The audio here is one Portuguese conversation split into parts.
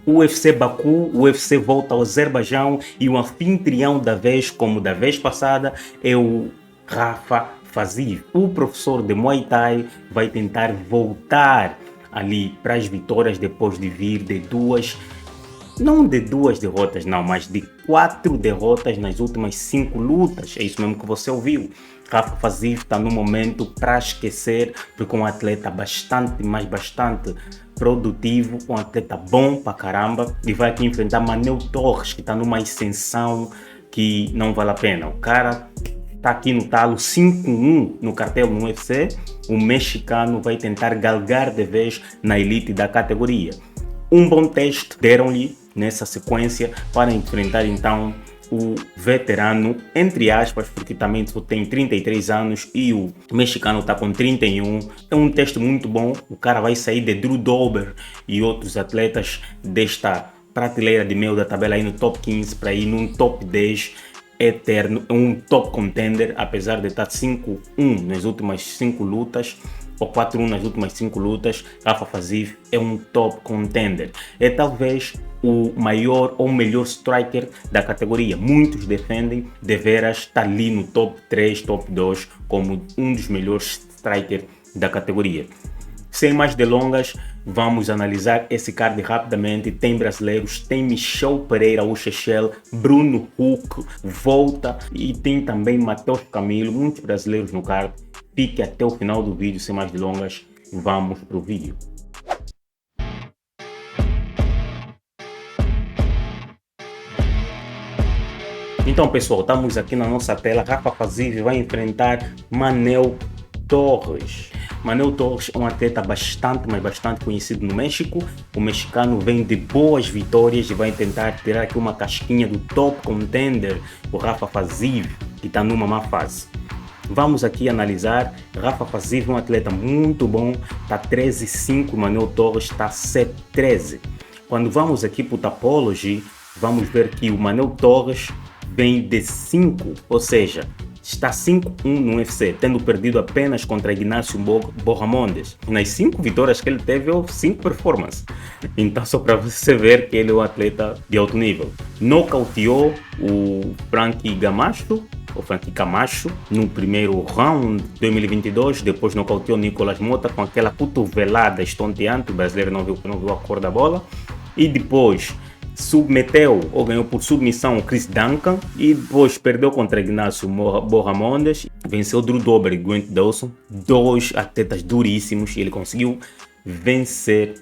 O UFC Baku, o UFC volta ao Azerbaijão e o anfitrião da vez, como da vez passada, é o Rafa Faziev. O professor de Muay Thai vai tentar voltar ali para as vitórias depois de vir de não de duas derrotas não, mas de 4 derrotas nas últimas 5 lutas. É isso mesmo que você ouviu. Rafa Faziev está no momento para esquecer, porque é um atleta bastante produtivo, um atleta bom pra caramba, e vai aqui enfrentar Manel Torres, que está numa ascensão que não vale a pena. O cara está aqui no talo 5-1 no cartel no UFC. O mexicano vai tentar galgar de vez na elite da categoria. Um bom teste deram-lhe nessa sequência para enfrentar então o veterano, entre aspas, porque também só tem 33 anos e o mexicano está com 31. É um teste muito bom. O cara vai sair de Drew Dober e outros atletas desta prateleira de meio da tabela aí no top 15 para ir num top 10 eterno. É um top contender, apesar de estar 5-1 nas últimas 5 lutas, ou 4-1 nas últimas 5 lutas. Rafa Faziev é um top contender. É talvez o maior ou melhor striker da categoria. Muitos defendem deveras estar ali no top 3, top 2 como um dos melhores strikers da categoria. Sem mais delongas, vamos analisar esse card rapidamente. Tem brasileiros, tem Michel Pereira, o Chechel, Bruno Huck, volta, e tem também Matheus Camilo, muitos brasileiros no card. Fique até o final do vídeo, sem mais delongas, vamos pro vídeo. Então pessoal, estamos aqui na nossa tela. Rafa Faziev vai enfrentar Manel Torres. Manel Torres é um atleta bastante conhecido no México. O mexicano vem de boas vitórias e vai tentar tirar aqui uma casquinha do top contender, o Rafa Faziev, que está numa má fase. Vamos aqui analisar. Rafa Faziev é um atleta muito bom, está 13-5, Manel Torres está 7-13. Quando vamos aqui para o Tapology, vamos ver que o Manel Torres vem de 5, ou seja, está 5-1 no UFC, tendo perdido apenas contra Ignacio Borramondes. Nas 5 vitórias que ele teve, 5 performances. Então, só para você ver que ele é um atleta de alto nível. Nocauteou o Frankie Camacho no primeiro round de 2022, depois nocauteou Nicolas Mota com aquela cotovelada estonteante. O brasileiro não viu a cor da bola, e depois submeteu ou ganhou por submissão o Chris Duncan, e depois perdeu contra Ignacio Borramondes, venceu Drew Dober e Grant Dawson, 2 atletas duríssimos, e ele conseguiu vencer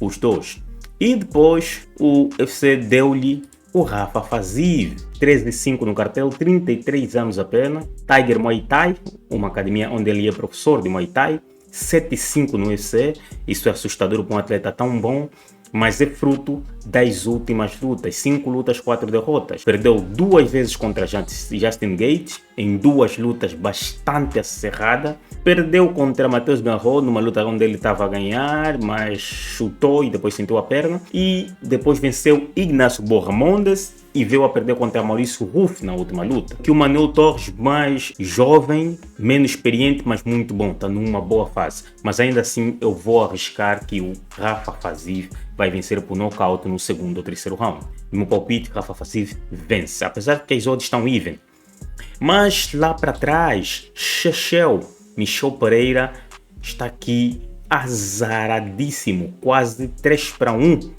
os 2. E depois o UFC deu-lhe o Rafa Faziev, 13-5 no cartel, 33 anos apenas. Tiger Muay Thai, uma academia onde ele é professor de Muay Thai, 7-5 no UFC. Isso é assustador para um atleta tão bom, mas é fruto das últimas lutas. 5 lutas, 4 derrotas. Perdeu 2 vezes contra Justin Gaethje, em 2 lutas bastante acirradas. Perdeu contra Matheus Gamrot, numa luta onde ele estava a ganhar, mas chutou e depois sentiu a perna. E depois venceu Ignacio Borramondes e veio a perder contra Maurício Ruff na última luta. Que o Manel Torres, mais jovem, menos experiente, mas muito bom, está numa boa fase. Mas ainda assim eu vou arriscar que o Rafa Faziev vai vencer por nocaute no segundo ou terceiro round. No meu palpite, Rafa Faziev vence, apesar de que as odds estão even. Mas lá para trás, Michel Pereira está aqui azaradíssimo, quase 3-1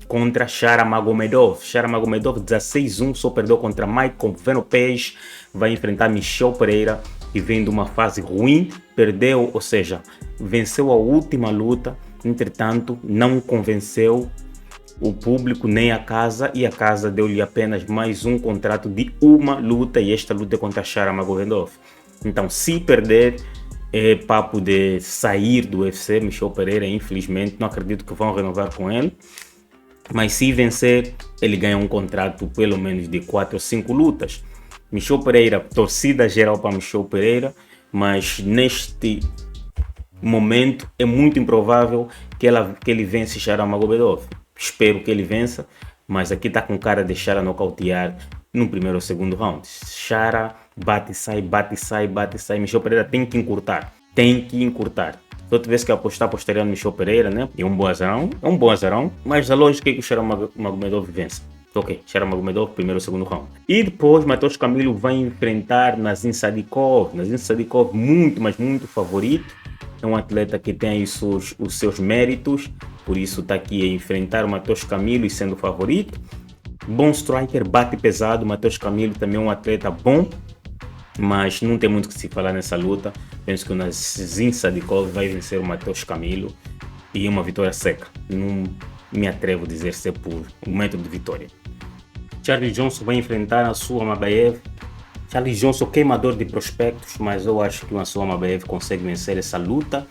contra Shara Magomedov. Shara Magomedov 16-1, só perdeu contra Michael Venopez. Vai enfrentar Michel Pereira, que vem de uma fase ruim, perdeu, ou seja, venceu a última luta, entretanto não convenceu o público nem a casa, e a casa deu-lhe apenas mais um contrato de uma luta, e esta luta é contra Shara Magomedov. Então, se perder, é papo de sair do UFC. Michel Pereira, infelizmente, não acredito que vão renovar com ele. Mas se vencer, ele ganha um contrato pelo menos de 4 ou 5 lutas. Michel Pereira, torcida geral para Michel Pereira, mas neste momento é muito improvável que ele vence Shara Magomedov. Espero que ele vença, mas aqui está com cara de Shara nocautear no primeiro ou segundo round. Shara bate e sai, bate e sai, bate e sai. Michel Pereira tem que encurtar. Se eu tivesse que apostar, apostaria no Michel Pereira, né? É um bom azarão, mas a lógica é que o Sharon Magomedov vence. Ok, Sharon Magomedov, primeiro e segundo round. E depois, Matheus Camilo vai enfrentar Nazim Sadikov. Nazim Sadikov, muito, mas muito favorito. É um atleta que tem aí os seus méritos, por isso está aqui a enfrentar o Matheus Camilo e sendo favorito. Bom striker, bate pesado. Matheus Camilo também é um atleta bom, mas não tem muito o que se falar nessa luta. Penso que o Nazim Sadikov vai vencer o Matheus Camilo e uma vitória seca. Não me atrevo a dizer se é por um método de vitória. Charles Johnson vai enfrentar a Assuam Mabaev. Charles Johnson, queimador de prospectos, mas eu acho que o Assuam Mabaev consegue vencer essa luta,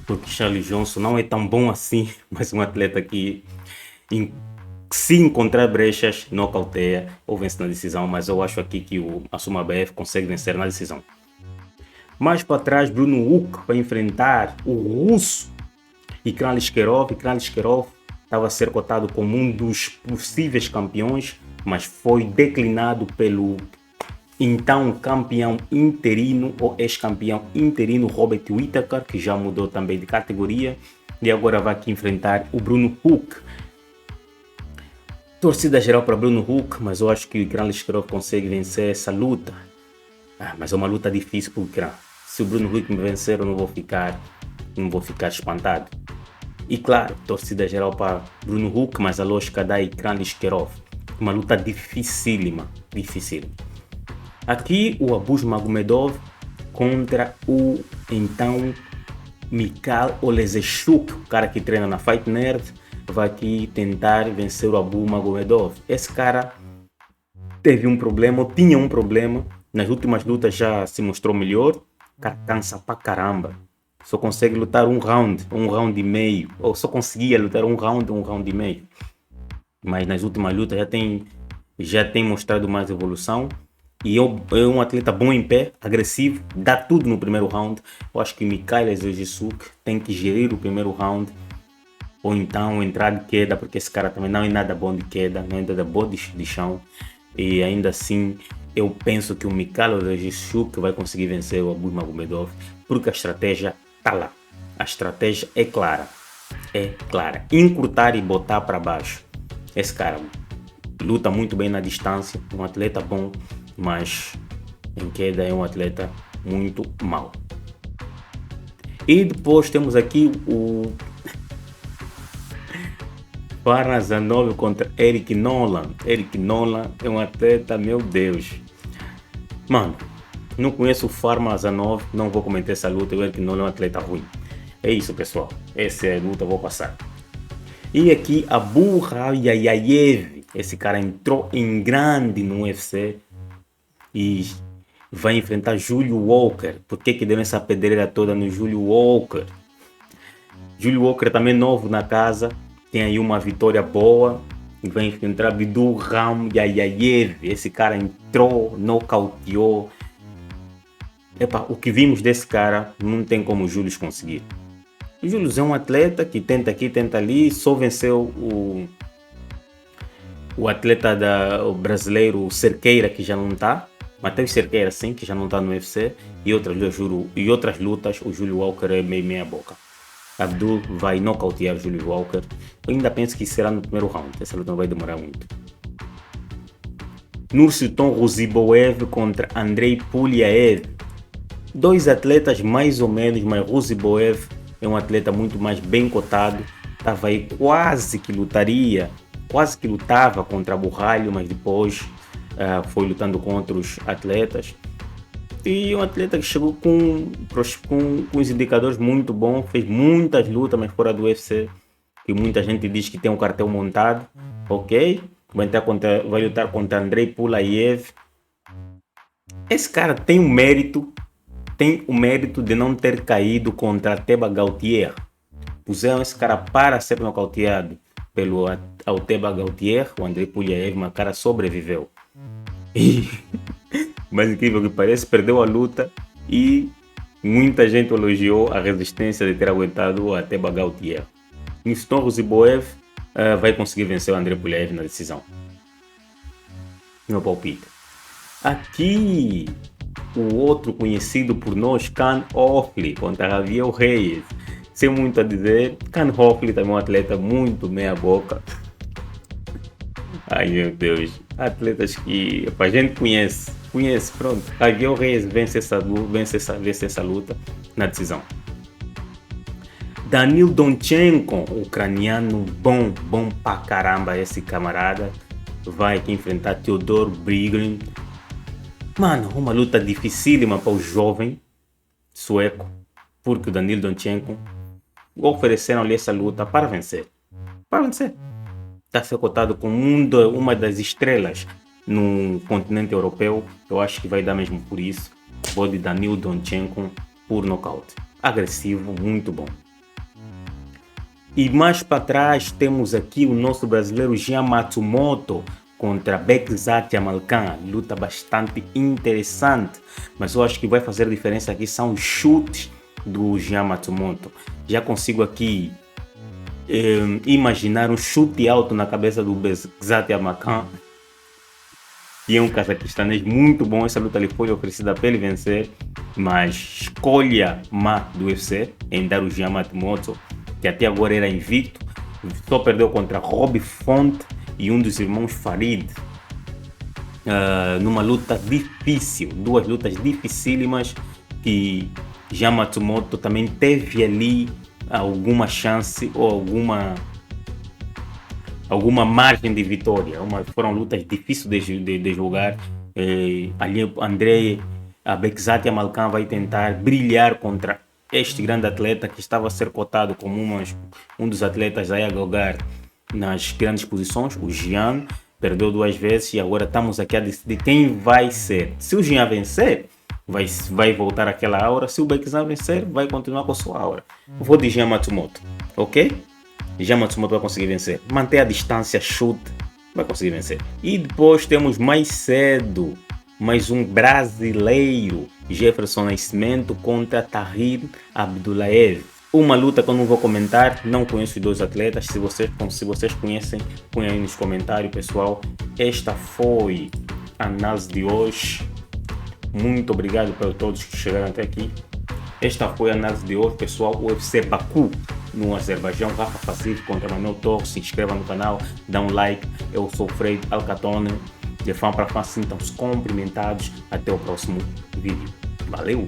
porque Charles Johnson não é tão bom assim, mas um atleta que se encontrar brechas, nocauteia ou vence na decisão, mas eu acho aqui que o Assuam Mabaev consegue vencer na decisão. Mais para trás, Bruno Usyk vai enfrentar o russo Ikran Lishkerov. Ikran Lishkerov estava a ser cotado como um dos possíveis campeões, mas foi declinado pelo então campeão interino ou ex-campeão interino Robert Whittaker, que já mudou também de categoria e agora vai aqui enfrentar o Bruno Usyk. Torcida geral para Bruno Usyk, mas eu acho que o Ikran Lishkerov consegue vencer essa luta. Mas é uma luta difícil para o Ikran. Se o Bruno Usyk me vencer, eu não vou ficar espantado. E claro, torcida geral para Bruno Usyk, mas a lógica da Ikran Lishkerov. Uma luta dificílima. Aqui o Abus Magomedov contra o então Mikhail Oleszczuk, o cara que treina na Fight Nerd, vai aqui tentar vencer o Abus Magomedov. Esse cara tinha um problema, nas últimas lutas já se mostrou melhor, o cara cansa pra caramba. Só consegue lutar um round e meio, ou só conseguia lutar um round e meio. Mas nas últimas lutas já tem mostrado mais evolução. E é um atleta bom em pé, agressivo, dá tudo no primeiro round. Eu acho que Mikhail Oleszczuk tem que gerir o primeiro round, ou então entrar de queda, porque esse cara também não é nada bom de queda, não é nada bom de chão. E ainda assim, eu penso que o Mikhail Oleszczuk vai conseguir vencer o Abus Magomedov, porque a estratégia está lá. A estratégia é clara. Encurtar e botar para baixo. Esse cara luta muito bem na distância, um atleta bom, mas em queda é um atleta muito mau. E depois temos aqui o Farnazanov contra Eric Nolan. Eric Nolan é um atleta, meu Deus. Mano, não conheço o Farnazanov, não vou comentar essa luta. O Eric Nolan é um atleta ruim. É isso, pessoal. Essa é a luta, vou passar. E aqui Abu Rayayayev. Esse cara entrou em grande no UFC e vai enfrentar Julio Walker. Por que deu essa pedreira toda no Julio Walker? Julio Walker também novo na casa, tem aí uma vitória boa e vai enfrentar Abdul Rayayayev. Esse cara entrou, nocauteou. O que vimos desse cara não tem como o Júlio conseguir. O Júlio é um atleta que tenta aqui, tenta ali, só venceu o atleta o brasileiro Cerqueira, que já não está. Matheus Cerqueira, sim, que já não está no UFC. E outras lutas, o Julio Walker é meia boca. Abdul vai nocautear o Julio Walker. Eu ainda penso que será no primeiro round. Essa luta não vai demorar muito. Nursultan Ruziboev contra Andrei Pulyaev. Dois atletas mais ou menos, mas Ruziboev é um atleta muito mais bem cotado. Estava aí quase que lutava contra Burralho, mas depois foi lutando contra os atletas. E um atleta que chegou com os indicadores muito bons, fez muitas lutas, mas fora do UFC, que muita gente diz que tem um cartel montado. Ok, vai lutar contra Andrei Pulyaev. Esse cara tem o mérito de não ter caído contra Teba Gautier. Puseram esse cara para ser nocauteado pelo Teba Gautier. O Andrei Pulyaev, mas o cara sobreviveu. E mais incrível que parece, perdeu a luta e muita gente elogiou a resistência de ter aguentado o Teba Gautier. Nursultan Ruziboev vai conseguir vencer o Andrei Pulyaev na decisão. Meu palpite. Aqui, o outro conhecido por nós, Khan Orfley contra Javier Reyes. sem muito a dizer. Can Hoffley também é um atleta muito meia boca. Ai meu Deus, atletas que a gente conhece, pronto. Avião Reis vence essa luta na decisão. Danil Donchenko, ucraniano bom pra caramba esse camarada, vai aqui enfrentar Theodor Brigrin. Mano, uma luta dificílima para o jovem sueco, porque o Danil Donchenko ofereceram-lhe essa luta para vencer. Está a ser cotado como uma das estrelas no continente europeu. Eu acho que vai dar mesmo por isso. Vou de Danil Donchenko por nocaute. Agressivo, muito bom. E mais para trás temos aqui o nosso brasileiro Jean Matsumoto contra Bekzat Amalkan. Luta bastante interessante, mas eu acho que vai fazer diferença aqui são os chutes do Jean Matsumoto. Já consigo aqui imaginar um chute alto na cabeça do Bekzat Amalkan, que é um cazaquistanês muito bom. Essa luta lhe foi oferecida para ele vencer, mas escolha má do UFC em dar o Jean Matsumoto, que até agora era invicto, só perdeu contra Rob Font e um dos irmãos Farid, numa luta difícil, duas lutas dificílimas, que Jean Matsumoto também teve ali alguma chance ou alguma margem de vitória. Foram lutas difíceis de jogar. Ali Andrei Bekzat Amalkan vai tentar brilhar contra este grande atleta que estava a ser cotado como um dos atletas a galgar nas grandes posições. O Jean perdeu 2 vezes e agora estamos aqui a decidir quem vai ser. Se o Jean vencer, vai voltar àquela aura. Se o Bekzat vencer, vai continuar com a sua aura. Vou de Jean Matsumoto, ok? Jean Matsumoto vai conseguir vencer. Manter a distância, chute, vai conseguir vencer. E depois temos mais cedo mais um brasileiro, Jefferson Nascimento contra Tahir Abdullaev. Uma luta que eu não vou comentar, não conheço os dois atletas. Se vocês conhecem, põe aí nos comentários, pessoal. Esta foi a análise de hoje. Muito obrigado para todos que chegaram até aqui. Esta foi a análise de hoje, pessoal. O UFC Baku no Azerbaijão, Rafa Fazil contra Manuel Torres. Se inscreva no canal, dá um like. Eu sou o Fred Alcatone. De fã para fã, sintam-se cumprimentados. Até o próximo vídeo. Valeu!